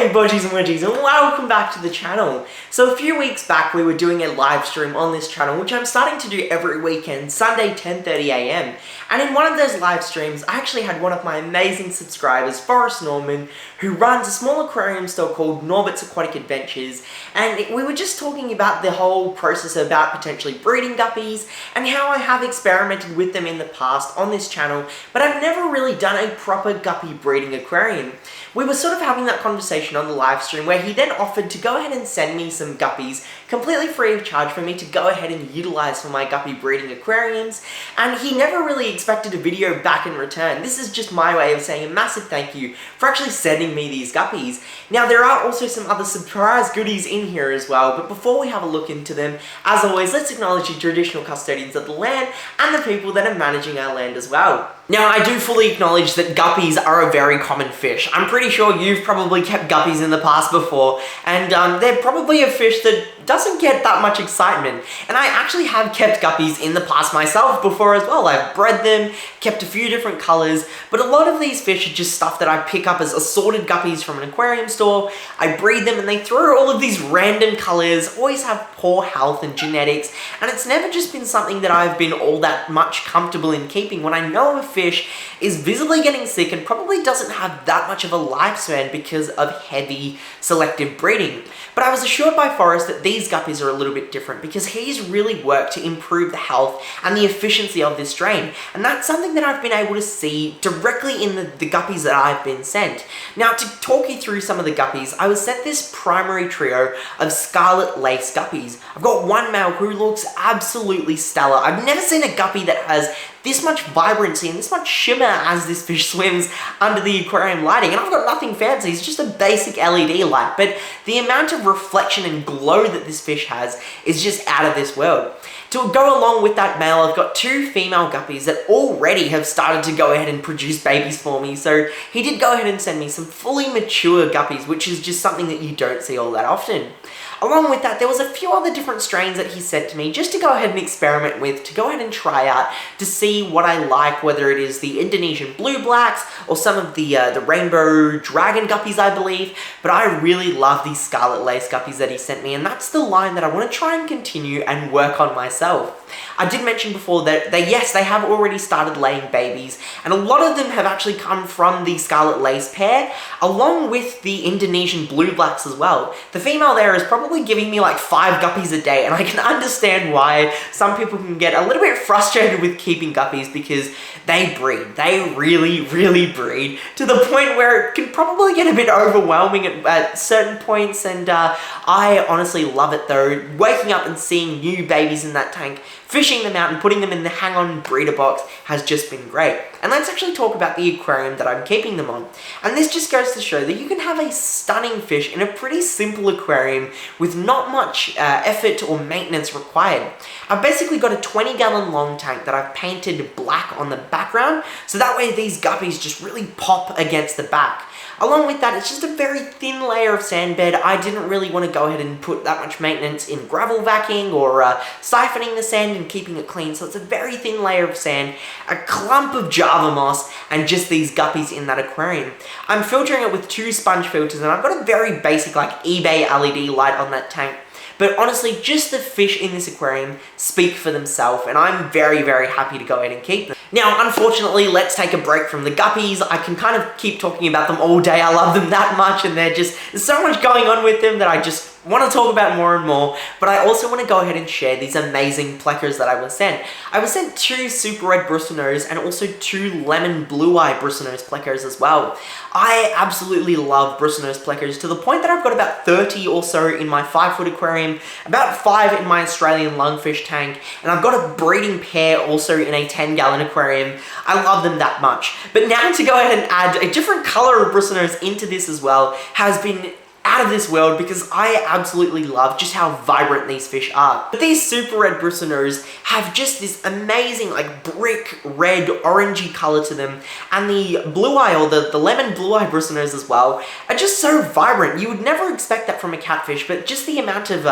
Hey Bodgies and Widgies, and welcome back to the channel. So a few weeks back we were doing a live stream on this channel, which I'm starting to do every weekend, Sunday 10:30 AM. And in one of those live streams, I actually had one of my amazing subscribers, Forrest Norman, who runs a small aquarium store called Norbit's Aquatic Adventures, and we were just talking about the whole process about potentially breeding guppies, and how I have experimented with them in the past on this channel, but I've never really done a proper guppy breeding aquarium. We were sort of having that conversation on the live stream where he then offered to go ahead and send me some guppies completely free of charge for me to go ahead and utilize for my guppy breeding aquariums, and he never really expected a video back in return. This is just my way of saying a massive thank you for actually sending me these guppies. Now there are also some other surprise goodies in here as well, but before we have a look into them, as always, let's acknowledge the traditional custodians of the land and the people that are managing our land as well. Now, I do fully acknowledge that guppies are a very common fish. I'm pretty sure you've probably kept guppies in the past before, and they're probably a fish that doesn't get that much excitement. And I actually have kept guppies in the past myself before as well. I've bred them, kept a few different colors, but a lot of these fish are just stuff that I pick up as assorted guppies from an aquarium store. I breed them and they throw all of these random colors, always have poor health and genetics, and it's never just been something that I've been all that much comfortable in keeping when I know a fish is visibly getting sick and probably doesn't have that much of a lifespan because of heavy selective breeding. But I was assured by Forrest that these guppies are a little bit different because he's really worked to improve the health and the efficiency of this strain, and that's something that I've been able to see directly in the guppies that I've been sent. Now, to talk you through some of the guppies, I was sent this primary trio of Scarlett Lace Guppies. I've got one male who looks absolutely stellar. I've never seen a guppy that has this much vibrancy and this much shimmer as this fish swims under the aquarium lighting. And I've got nothing fancy, it's just a basic LED light, but the amount of reflection and glow that this fish has is just out of this world. To go along with that male, I've got two female guppies that already have started to go ahead and produce babies for me, so he did go ahead and send me some fully mature guppies, which is just something that you don't see all that often. Along with that, there was a few other different strains that he sent to me just to go ahead and experiment with, to go ahead and try out, to see what I like, whether it is the Indonesian blue blacks or some of the rainbow dragon guppies, I believe. But I really love these Scarlett Lace Guppies that he sent me, and that's the line that I want to try and continue and work on myself. I did mention before that yes, they have already started laying babies, and a lot of them have actually come from the Scarlett Lace pair, along with the Indonesian blue blacks as well. The female there is probably giving me like 5 guppies a day, and I can understand why some people can get a little bit frustrated with keeping guppies because they breed. They really, really breed to the point where it can probably get a bit overwhelming at certain points, and I honestly love it though. Waking up and seeing new babies in that tank, fishing them out and putting them in the hang-on breeder box has just been great. And let's actually talk about the aquarium that I'm keeping them on. And this just goes to show that you can have a stunning fish in a pretty simple aquarium with not much effort or maintenance required. I've basically got a 20-gallon long tank that I've painted black on the background, so that way these guppies just really pop against the back. Along with that, it's just a very thin layer of sand bed. I didn't really want to go ahead and put that much maintenance in gravel vacuuming or siphoning the sand and keeping it clean, so it's a very thin layer of sand, a clump of Java moss, and just these guppies in that aquarium. I'm filtering it with 2 sponge filters, and I've got a very basic like eBay LED light on that tank. But honestly, just the fish in this aquarium speak for themselves, and I'm very, very happy to go ahead and keep them. Now, unfortunately, let's take a break from the guppies. I can kind of keep talking about them all day. I love them that much, and there's so much going on with them that I just want to talk about more and more, but I also want to go ahead and share these amazing plecos that I was sent. I was sent 2 super red bristlenose and also 2 lemon blue-eye bristlenose plecos as well. I absolutely love bristlenose plecos to the point that I've got about 30 or so in my 5-foot aquarium, about 5 in my Australian lungfish tank, and I've got a breeding pair also in a 10-gallon aquarium. I love them that much. But now to go ahead and add a different color of bristlenose into this as well has been out of this world because I absolutely love just how vibrant these fish are. But these super red bristlenose have just this amazing like brick red orangey color to them, and the blue eye, or the lemon blue eye bristlenose as well, are just so vibrant. You would never expect that from a catfish, but just the amount of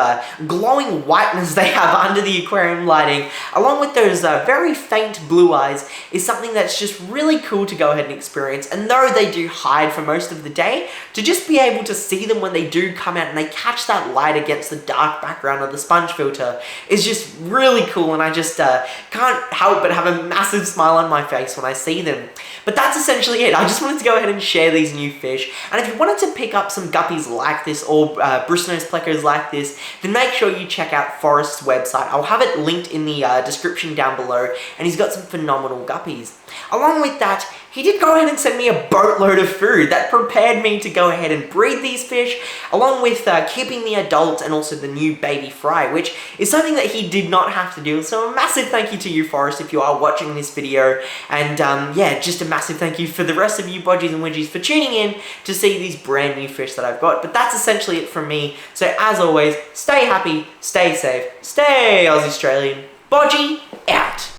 glowing whiteness they have under the aquarium lighting, along with those very faint blue eyes, is something that's just really cool to go ahead and experience. And though they do hide for most of the day, to just be able to see them when they do come out and they catch that light against the dark background of the sponge filter is just really cool, and I just can't help but have a massive smile on my face when I see them. But that's essentially it. I just wanted to go ahead and share these new fish, and if you wanted to pick up some guppies like this or bristlenose plecos like this, then make sure you check out Forrest's website. I'll have it linked in the description down below, and he's got some phenomenal guppies. Along with that, he did go ahead and send me a boatload of food that prepared me to go ahead and breed these fish, along with keeping the adults and also the new baby fry, which is something that he did not have to do. So a massive thank you to you, Forrest, if you are watching this video. And yeah, just a massive thank you for the rest of you Bodgies and Widgies for tuning in to see these brand new fish that I've got. But that's essentially it from me. So as always, stay happy, stay safe, stay Aussie Australian. Bodgie out.